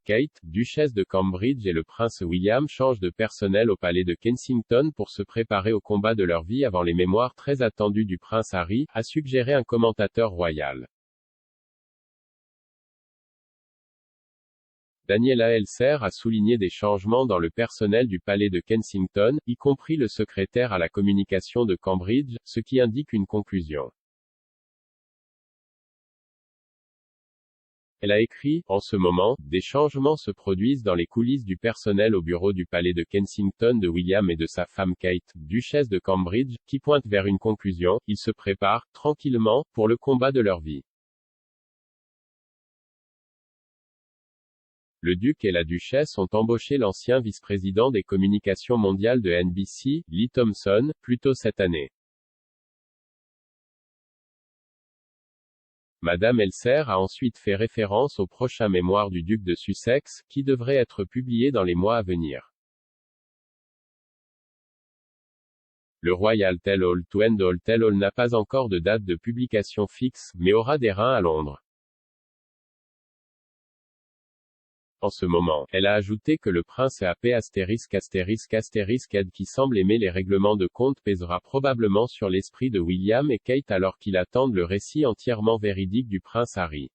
Kate, duchesse de Cambridge et le prince William changent de personnel au palais de Kensington pour se préparer au combat de leur vie avant les mémoires très attendues du prince Harry, a suggéré un commentateur royal. Daniela Elser a souligné des changements dans le personnel du palais de Kensington, y compris le secrétaire à la communication de Cambridge, ce qui indique une conclusion. Elle a écrit, en ce moment, des changements se produisent dans les coulisses du personnel au bureau du palais de Kensington de William et de sa femme Kate, duchesse de Cambridge, qui pointent vers une conclusion, ils se préparent, tranquillement, pour le combat de leur vie. Le duc et la duchesse ont embauché l'ancien vice-président des communications mondiales de NBC, Lee Thompson, plus tôt cette année. Madame Elser a ensuite fait référence au prochain mémoire du duc de Sussex, qui devrait être publié dans les mois à venir. Le Royal Tell-All to End All Tell-All n'a pas encore de date de publication fixe, mais aura des reins à Londres. En ce moment, elle a ajouté que le prince AP ***** Ed qui semble aimer les règlements de compte pèsera probablement sur l'esprit de William et Kate alors qu'ils attendent le récit entièrement véridique du prince Harry.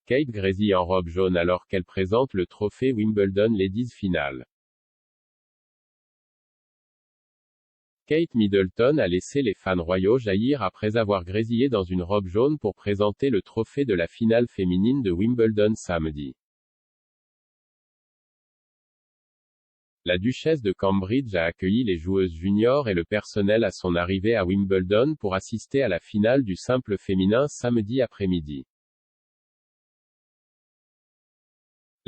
Kate grésille en robe jaune alors qu'elle présente le trophée Wimbledon Ladies Final. Kate Middleton a laissé les fans royaux jaillir après avoir grésillé dans une robe jaune pour présenter le trophée de la finale féminine de Wimbledon samedi. La duchesse de Cambridge a accueilli les joueuses juniors et le personnel à son arrivée à Wimbledon pour assister à la finale du simple féminin samedi après-midi.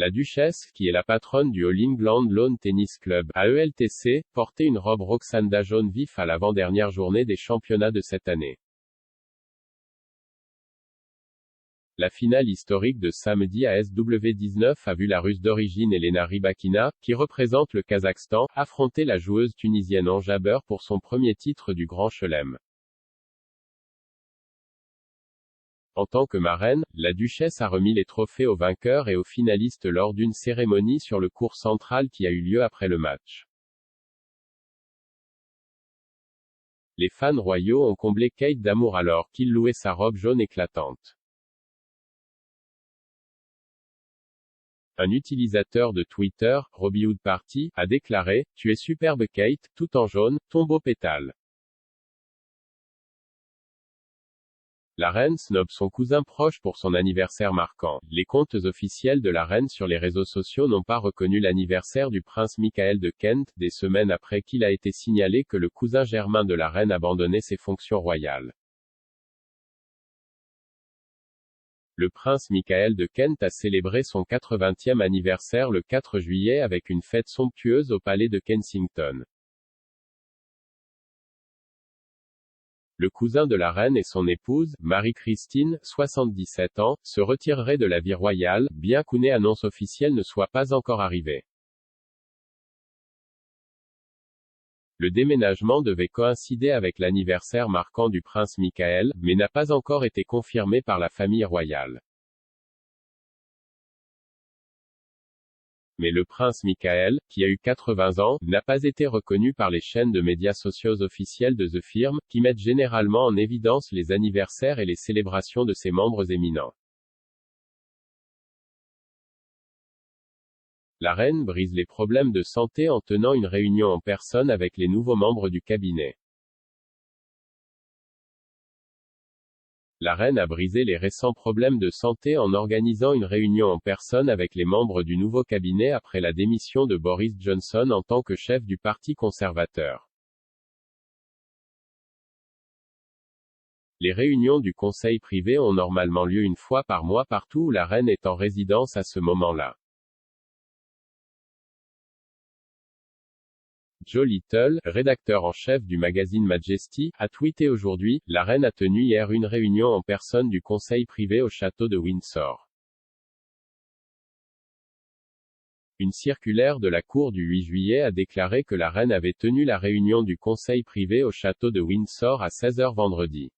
La duchesse, qui est la patronne du All England Lawn Tennis Club, AELTC, portait une robe Roxanda jaune vif à l'avant-dernière journée des championnats de cette année. La finale historique de samedi à SW19 a vu la Russe d'origine Elena Rybakina, qui représente le Kazakhstan, affronter la joueuse tunisienne Ons Jabeur pour son premier titre du Grand Chelem. En tant que marraine, la duchesse a remis les trophées aux vainqueurs et aux finalistes lors d'une cérémonie sur le court central qui a eu lieu après le match. Les fans royaux ont comblé Kate d'amour alors qu'ils louaient sa robe jaune éclatante. Un utilisateur de Twitter, Robywood Party, a déclaré « Tu es superbe Kate, tout en jaune, ton beau pétale ». La reine snob son cousin proche pour son anniversaire marquant. Les comptes officiels de la reine sur les réseaux sociaux n'ont pas reconnu l'anniversaire du prince Michael de Kent, des semaines après qu'il a été signalé que le cousin germain de la reine abandonnait ses fonctions royales. Le prince Michael de Kent a célébré son 80e anniversaire le 4 juillet avec une fête somptueuse au palais de Kensington. Le cousin de la reine et son épouse, Marie-Christine, 77 ans, se retirerait de la vie royale, bien qu'une annonce officielle ne soit pas encore arrivée. Le déménagement devait coïncider avec l'anniversaire marquant du prince Michael, mais n'a pas encore été confirmé par la famille royale. Mais le prince Michael, qui a eu 80 ans, n'a pas été reconnu par les chaînes de médias sociaux officielles de The Firm, qui mettent généralement en évidence les anniversaires et les célébrations de ses membres éminents. La reine brise les problèmes de santé en tenant une réunion en personne avec les nouveaux membres du cabinet. La reine a brisé les récents problèmes de santé en organisant une réunion en personne avec les membres du nouveau cabinet après la démission de Boris Johnson en tant que chef du Parti conservateur. Les réunions du conseil privé ont normalement lieu une fois par mois partout où la reine est en résidence à ce moment-là. Joe Little, rédacteur en chef du magazine Majesty, a tweeté aujourd'hui « La reine a tenu hier une réunion en personne du conseil privé au château de Windsor. Une circulaire de la cour du 8 juillet a déclaré que la reine avait tenu la réunion du conseil privé au château de Windsor à 16 h vendredi.